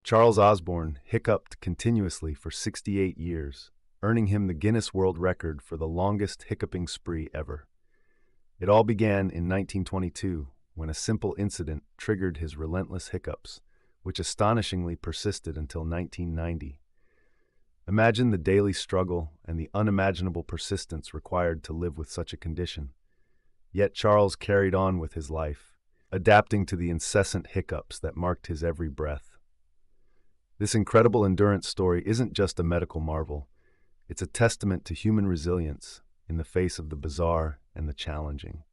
Charles Osborne hiccuped continuously for 68 years, earning him the Guinness World Record for the longest hiccuping spree ever. It all began in 1922, when a simple incident triggered his relentless hiccups, which astonishingly persisted until 1990. Imagine the daily struggle and the unimaginable persistence required to live with such a condition. Yet Charles carried on with his life, adapting to the incessant hiccups that marked his every breath. This incredible endurance story isn't just a medical marvel, it's a testament to human resilience in the face of the bizarre and the challenging.